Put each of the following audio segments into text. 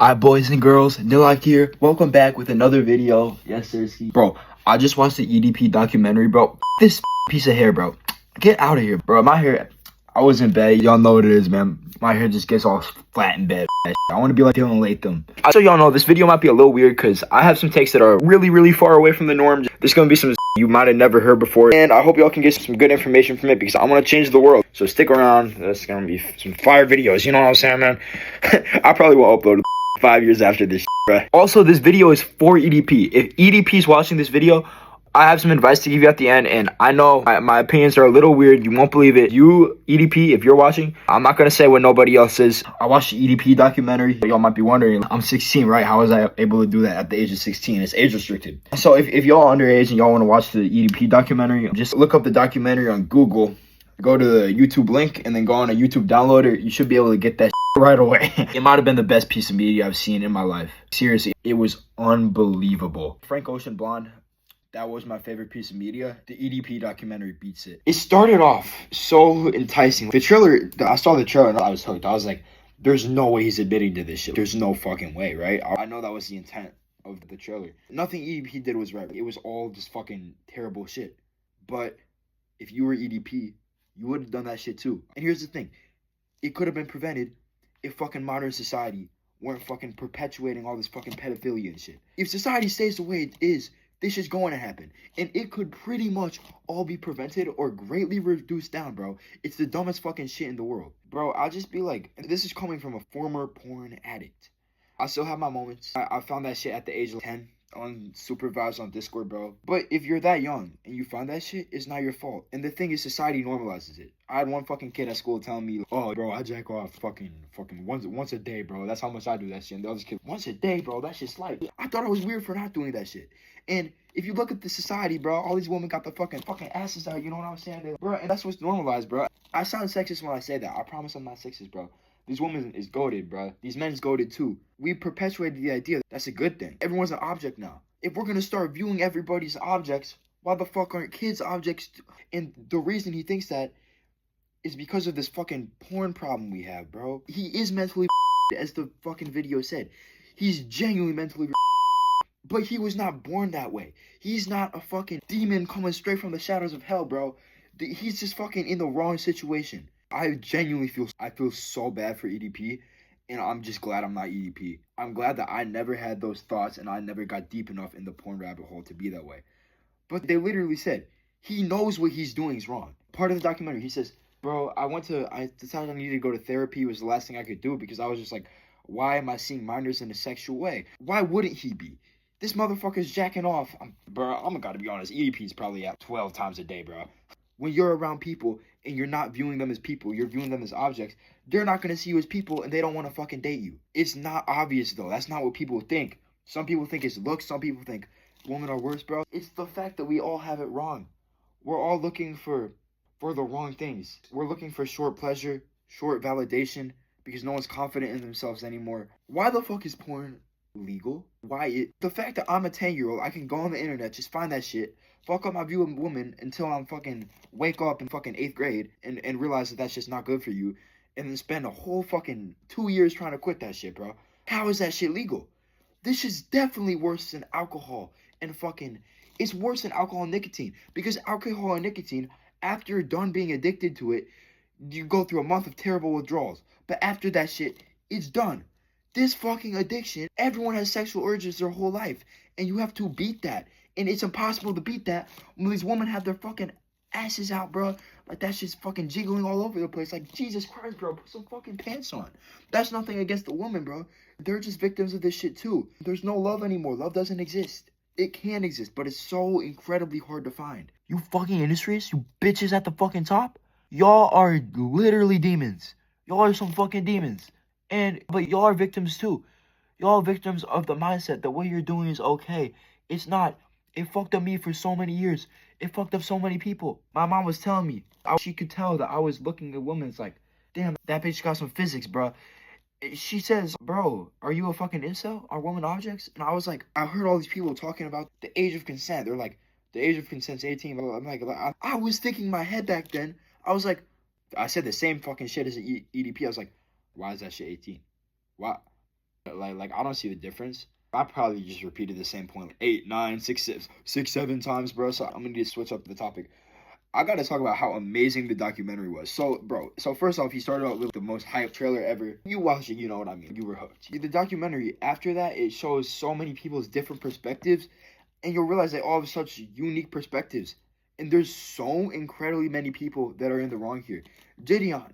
Alright, boys and girls, Nilak here. Welcome back with another video. Yes, sir. Bro, I just watched the EDP documentary, bro. This piece of hair, bro. Get out of here, bro. My hair, I was in bed. Y'all know what it is, man. My hair just gets all flat in bed. I want to be like Dylan Latham. So y'all know this video might be a little weird because I have some takes that are really far away from the norm. There's going to be some you might have never heard before. And I hope y'all can get some good information from it because I want to change the world. So stick around. There's going to be some fire videos. You know what I'm saying, man? I probably won't upload 5 years after this, bro. Also, this video is for EDP. If EDP is watching this video, I have some advice to give you at the end, and I know my opinions are a little weird. You won't believe it. You, EDP, if you're watching, I'm not going to say what nobody else is. I watched the EDP documentary. Y'all might be wondering, I'm 16, right? How was I able to do that at the age of 16? It's age restricted. So if y'all underage and y'all want to watch the EDP documentary, just look up the documentary on Google. Go to the YouTube link and then go on a YouTube downloader. You should be able to get that right away. It might have been the best piece of media I've seen in my life. Seriously, it was unbelievable. Frank Ocean Blonde, that was my favorite piece of media. The EDP documentary beats it. It started off so enticing. The trailer, I saw the trailer and I was hooked. I was like, there's no way he's admitting to this shit. There's no fucking way, right? I know that was the intent of the trailer. Nothing EDP did was right. It was all just fucking terrible shit. But if you were EDP, you would have done that shit too. And here's the thing. It could have been prevented if fucking modern society weren't fucking perpetuating all this fucking pedophilia and shit. If society stays the way it is, this shit's going to happen. And it could pretty much all be prevented or greatly reduced down, bro. It's the dumbest fucking shit in the world. Bro, I'll just be like, this is coming from a former porn addict. I still have my moments. I found that shit at the age of 10. Unsupervised on Discord, bro. But if you're that young and you find that shit, it's not your fault. And the thing is, society normalizes it. I had one fucking kid at school telling me, oh, bro, I jack off fucking once a day, bro. That's how much I do that shit. And the other kid, once a day, bro, that shit's light. I thought I was weird for not doing that shit. And if you look at the society, bro, all these women got the fucking asses out, you know what I'm saying? Bro, and that's what's normalized, bro. I sound sexist when I say that. I promise I'm not sexist, bro. These women is goated, bro. These men's goated too. We perpetuated the idea that's a good thing. Everyone's an object now. If we're gonna start viewing everybody's objects, why the fuck aren't kids objects? And the reason he thinks that is because of this fucking porn problem we have, bro. He is mentally as the fucking video said. He's genuinely mentally but he was not born that way. He's not a fucking demon coming straight from the shadows of hell, bro. He's just fucking in the wrong situation. I genuinely feel so bad for EDP, and I'm just glad I'm not EDP. I'm glad that I never had those thoughts and I never got deep enough in the porn rabbit hole to be that way. But they literally said, he knows what he's doing is wrong. Part of the documentary, he says, bro, I decided I needed to go to therapy. It was the last thing I could do because I was just like, why am I seeing minors in a sexual way? Why wouldn't he be? This motherfucker's jacking off. Bro, I'm gotta be honest, EDP is probably at 12 times a day, bro. When you're around people and you're not viewing them as people, you're viewing them as objects, they're not going to see you as people and they don't want to fucking date you. It's not obvious, though. That's not what people think. Some people think it's looks. Some people think women are worse, bro. It's the fact that we all have it wrong. We're all looking for the wrong things. We're looking for short pleasure, short validation, because no one's confident in themselves anymore. Why the fuck is porn legal? The fact that I'm a 10-year-old, I can go on the internet, just find that shit, fuck up my view of women until I'm fucking wake up in fucking 8th grade and realize that that's just not good for you, and then spend a whole fucking 2 years trying to quit that shit, bro. How is that shit legal? This is definitely worse than alcohol and it's worse than alcohol and nicotine, because alcohol and nicotine, after you're done being addicted to it, you go through a month of terrible withdrawals, but after that shit, it's done. This fucking addiction, everyone has sexual urges their whole life, and you have to beat that. And it's impossible to beat that when these women have their fucking asses out, bro. Like, that shit's fucking jiggling all over the place. Like, Jesus Christ, bro, put some fucking pants on. That's nothing against the woman, bro. They're just victims of this shit, too. There's no love anymore. Love doesn't exist. It can exist, but it's so incredibly hard to find. You fucking industries, you bitches at the fucking top, y'all are literally demons. Y'all are some fucking demons. But y'all are victims, too. Y'all are victims of the mindset that what you're doing is okay. It's not. It fucked up me for so many years. It fucked up so many people. My mom was telling me, she could tell that I was looking at women. It's like, damn, that bitch got some physics, bro. She says, bro, are you a fucking incel? Are women objects? And I was like, I heard all these people talking about the age of consent. They're like, the age of consent's 18. I'm like, I was thinking in my head back then. I was like, I said the same fucking shit as EDP. I was like, why is that shit 18? Why? Like I don't see the difference. I probably just repeated the same point like 8, 9, 6, 6, 7 times, bro. So I'm gonna need to switch up the topic. I gotta talk about how amazing the documentary was. So, bro, first off, he started out with the most hype trailer ever. You watch it, you know what I mean. You were hooked. The documentary, after that, it shows so many people's different perspectives, and you'll realize they all have such unique perspectives. And there's so incredibly many people that are in the wrong here. Gideon,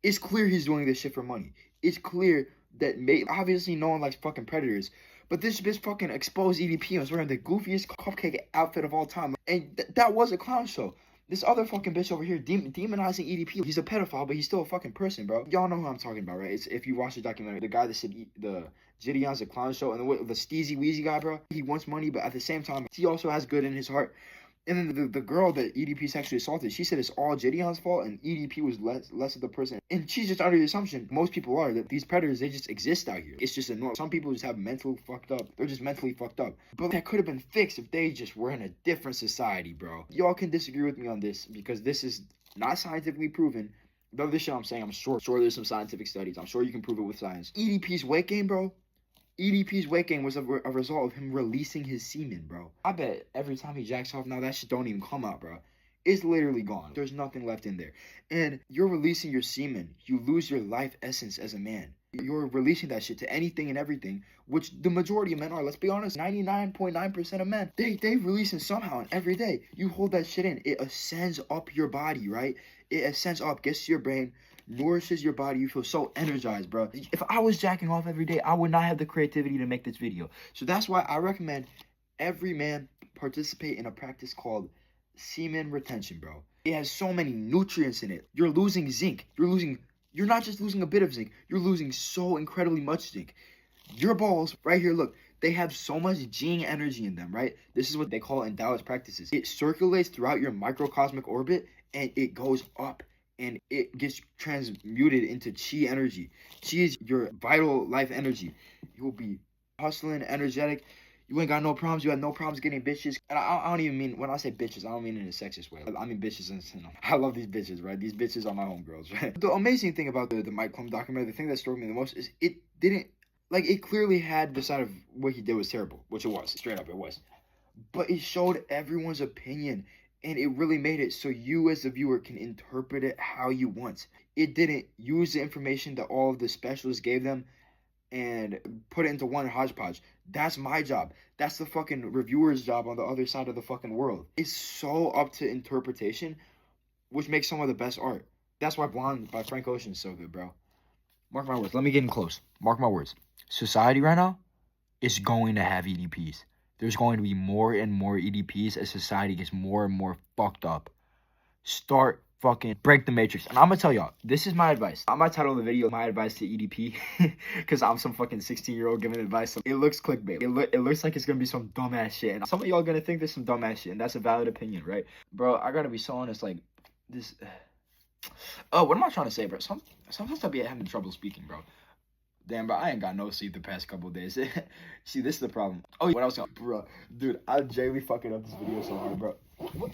it's clear he's doing this shit for money. It's clear that obviously no one likes fucking predators. But this bitch fucking exposed EDP and was wearing the goofiest cupcake outfit of all time. And that was a clown show. This other fucking bitch over here demonizing EDP. He's a pedophile, but he's still a fucking person, bro. Y'all know who I'm talking about, right? It's if you watch the documentary, the guy that said the Gideon's a clown show, and the Steezy Weezy guy, bro. He wants money, but at the same time, he also has good in his heart. And then the girl that EDP sexually assaulted, she said it's all Gideon's fault, and EDP was less of the person. And she's just under the assumption, most people are, that these predators, they just exist out here. It's just a norm. Some people just have mental fucked up. They're just mentally fucked up. But that could have been fixed if they just were in a different society, bro. Y'all can disagree with me on this, because this is not scientifically proven. Though this shit I'm saying, I'm sure there's some scientific studies. I'm sure you can prove it with science. EDP's weight gain, bro. EDP's weight gain was a result of him releasing his semen, bro. I bet every time he jacks off now, that shit don't even come out, bro. It's literally gone. There's nothing left in there. And you're releasing your semen. You lose your life essence as a man. You're releasing that shit to anything and everything, which the majority of men are. Let's be honest, 99.9% of men, they release it somehow and every day. You hold that shit in. It ascends up your body, right? It ascends up, gets to your brain, nourishes your body. You feel so energized, bro. If I was jacking off every day, I would not have the creativity to make this video. So that's why I recommend every man participate in a practice called semen retention, bro. It has so many nutrients in it. You're losing zinc. You're not just losing a bit of zinc. You're losing so incredibly much zinc. Your balls, right here, look, they have so much Jing energy in them, right? This is what they call in Taoist practices. It circulates throughout your microcosmic orbit, and it goes up, and it gets transmuted into Qi energy. Qi is your vital life energy. You'll be hustling, energetic. You ain't got no problems. You have no problems getting bitches. And I don't even mean, when I say bitches, I don't mean in a sexist way. I mean bitches in, I love these bitches, right? These bitches are my homegirls, right? The amazing thing about the Mike Plum documentary, the thing that struck me the most is it didn't, like, it clearly had the side of what he did was terrible, which it was. Straight up, it was. But it showed everyone's opinion, and it really made it so you as the viewer can interpret it how you want. It didn't use the information that all of the specialists gave them and put it into one hodgepodge. That's my job. That's the fucking reviewer's job on the other side of the fucking world. It's so up to interpretation, which makes some of the best art. That's why Blonde by Frank Ocean is so good, bro. Mark my words. Let me get in close. Mark my words. Society right now is going to have EDPs. There's going to be more and more EDPs as society gets more and more fucked up. Start fucking break the matrix. And I'm gonna tell y'all, this is my advice. I might title the video my advice to EDP because I'm some fucking 16-year-old giving advice. It looks clickbait. It looks like it's gonna be some dumbass shit, and some of y'all gonna think there's some dumbass shit, and that's a valid opinion, right? Bro, I gotta be so honest, like this. Oh, what am I trying to say, bro? Sometimes I be having trouble speaking, bro. Damn, bro, I ain't got no sleep the past couple of days. See, this is the problem. Oh, what else? Bro, dude, I genuinely fucking up this video so hard, bro. What?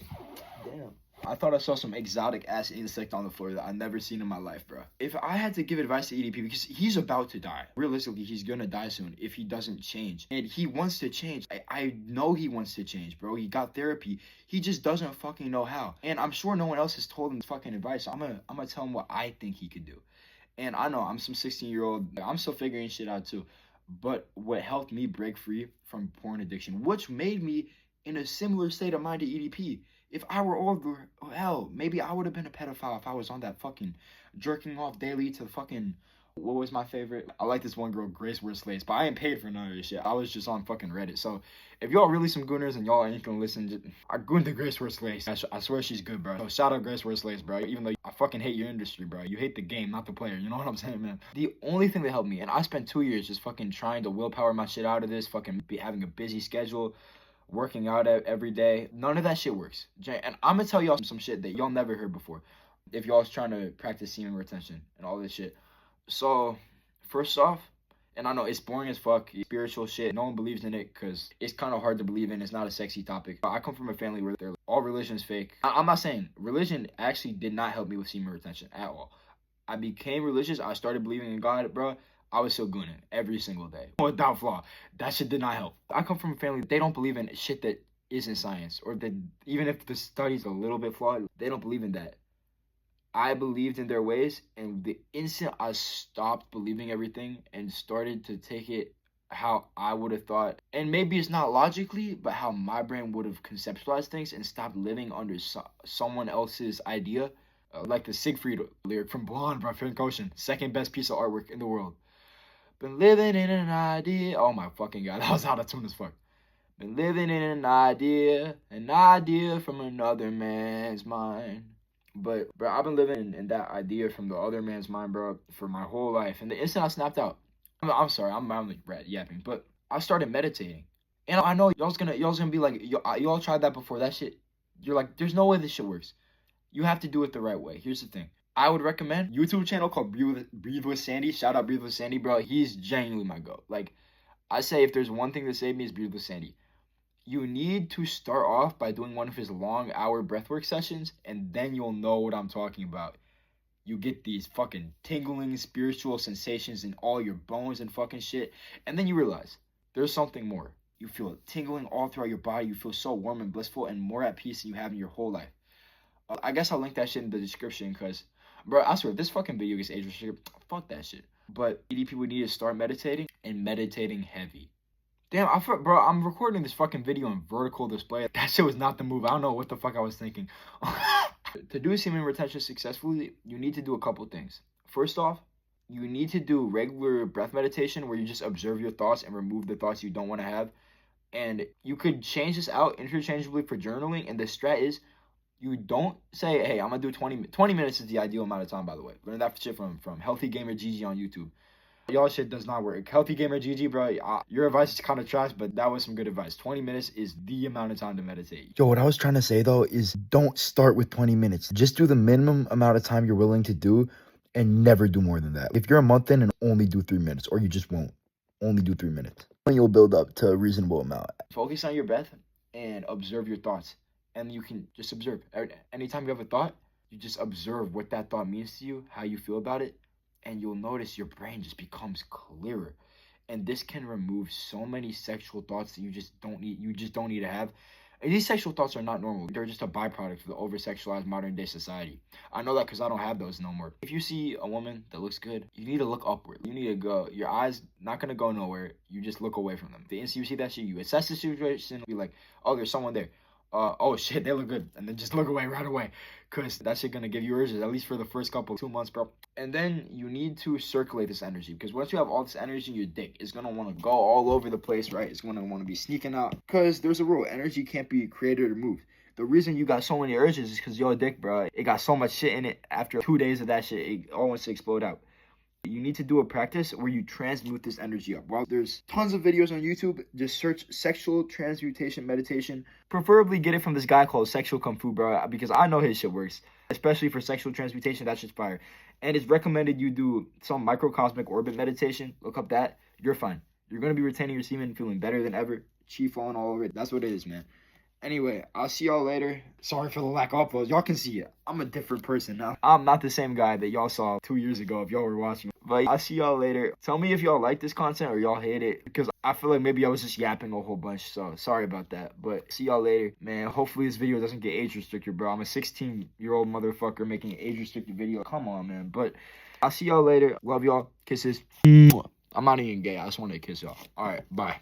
Damn. I thought I saw some exotic ass insect on the floor that I've never seen in my life, bro. If I had to give advice to EDP, because he's about to die. Realistically, he's gonna die soon if he doesn't change. And he wants to change. I know he wants to change, bro. He got therapy. He just doesn't fucking know how. And I'm sure no one else has told him fucking advice. So I'm gonna tell him what I think he could do. And I know I'm some 16-year-old. I'm still figuring shit out too. But what helped me break free from porn addiction, which made me in a similar state of mind to EDP. If I were older, hell, maybe I would have been a pedophile if I was on that fucking jerking off daily to fucking, what was my favorite? I like this one girl, Grace Wears Slates, but I ain't paid for none of this shit. I was just on fucking Reddit. So if y'all really some gooners and y'all ain't gonna listen, I gooned the Grace Wears Slates. I swear she's good, bro. So shout out Grace Wears Slates, bro. Even though I fucking hate your industry, bro. You hate the game, not the player. You know what I'm saying, man? The only thing that helped me, and I spent 2 years just fucking trying to willpower my shit out of this, fucking having a busy schedule, working out every day. None of that shit works. And I'm gonna tell y'all some shit that y'all never heard before if y'all's trying to practice semen retention and all this shit. So first off, and I know it's boring as fuck, spiritual shit, no one believes in it because it's kind of hard to believe in. It's not a sexy topic. I come from a family where all religion is fake. I'm not saying religion actually did not help me with semen retention at all. I became religious. I started believing in God, bro. I was still gooning every single day without flaw. That shit did not help. I come from a family, they don't believe in shit that isn't science, or that even if the study's a little bit flawed, they don't believe in that. I believed in their ways, and the instant I stopped believing everything and started to take it how I would have thought, and maybe it's not logically, but how my brain would have conceptualized things, and stopped living under someone else's idea, like the Siegfried lyric from Blonde by Frank Ocean, second best piece of artwork in the world. Been living in an idea. Oh my fucking god, that was out of tune as fuck. Been living in an idea from another man's mind. But, bro, I've been living in that idea from the other man's mind, bro, for my whole life. And the instant I snapped out, I'm sorry, I'm like rat yapping, but I started meditating. And I know y'all's gonna be like, y'all tried that before. That shit, you're like, there's no way this shit works. You have to do it the right way. Here's the thing. I would recommend YouTube channel called Breathe with Sandy. Shout out Breathe with Sandy, bro. He's genuinely my goat. Like, I say if there's one thing that saved me is Breathe with Sandy. You need to start off by doing one of his long hour breathwork sessions, and then you'll know what I'm talking about. You get these fucking tingling spiritual sensations in all your bones and fucking shit, and then you realize there's something more. You feel it tingling all throughout your body. You feel so warm and blissful and more at peace than you have in your whole life. I guess I'll link that shit in the description because, bro, I swear, if this fucking video gets age restricted, fuck that shit. But EDP would need to start meditating, and meditating heavy. Damn, bro, I'm recording this fucking video in vertical display. That shit was not the move. I don't know what the fuck I was thinking. To do semen retention successfully, you need to do a couple things. First off, you need to do regular breath meditation where you just observe your thoughts and remove the thoughts you don't want to have. And you could change this out interchangeably for journaling. And the strat is, you don't say, hey, I'm going to do 20 minutes is the ideal amount of time, by the way. Learn that shit from Healthy Gamer GG on YouTube. Y'all shit does not work. Healthy Gamer GG, bro, your advice is kind of trash, but that was some good advice. 20 minutes is the amount of time to meditate. Yo, what I was trying to say, though, is don't start with 20 minutes. Just do the minimum amount of time you're willing to do and never do more than that. If you're a month in, and only do 3 minutes, or you just won't. Only do 3 minutes. And you'll build up to a reasonable amount. Focus on your breath and observe your thoughts. And you can just observe. Anytime you have a thought, you just observe what that thought means to you, how you feel about it. And you'll notice your brain just becomes clearer. And this can remove so many sexual thoughts that you just don't need to have. And these sexual thoughts are not normal. They're just a byproduct of the over-sexualized modern day society. I know that because I don't have those no more. If you see a woman that looks good, you need to look upward. You need to go, your eyes not going to go nowhere. You just look away from them. The instant you see that shit, you assess the situation, be like, oh, there's someone there. Oh shit, they look good. And then just look away right away. Because that shit gonna give you urges, at least for the first 2 months, bro. And then you need to circulate this energy. Because once you have all this energy in your dick, it's gonna want to go all over the place, right? It's gonna want to be sneaking out. Because there's a rule, energy can't be created or moved. The reason you got so many urges is because your dick, bro, it got so much shit in it. After 2 days of that shit, it all wants to explode out. You need to do a practice where you transmute this energy up. Well, there's tons of videos on YouTube. Just search sexual transmutation meditation. Preferably get it from this guy called Sexual Kung Fu, bro, because I know his shit works. Especially for sexual transmutation, that shit's fire. And it's recommended you do some microcosmic orbit meditation. Look up that. You're fine. You're going to be retaining your semen, feeling better than ever. Chi falling all over it. That's what it is, man. Anyway, I'll see y'all later. Sorry for the lack of uploads. Y'all can see it. I'm a different person now. I'm not the same guy that y'all saw 2 years ago if y'all were watching. But I'll see y'all later. Tell me if y'all like this content or y'all hate it. Because I feel like maybe I was just yapping a whole bunch. So sorry about that. But see y'all later. Man, hopefully this video doesn't get age restricted, bro. I'm a 16-year-old motherfucker making an age restricted video. Come on, man. But I'll see y'all later. Love y'all. Kisses. I'm not even gay. I just wanted to kiss y'all. All right. Bye.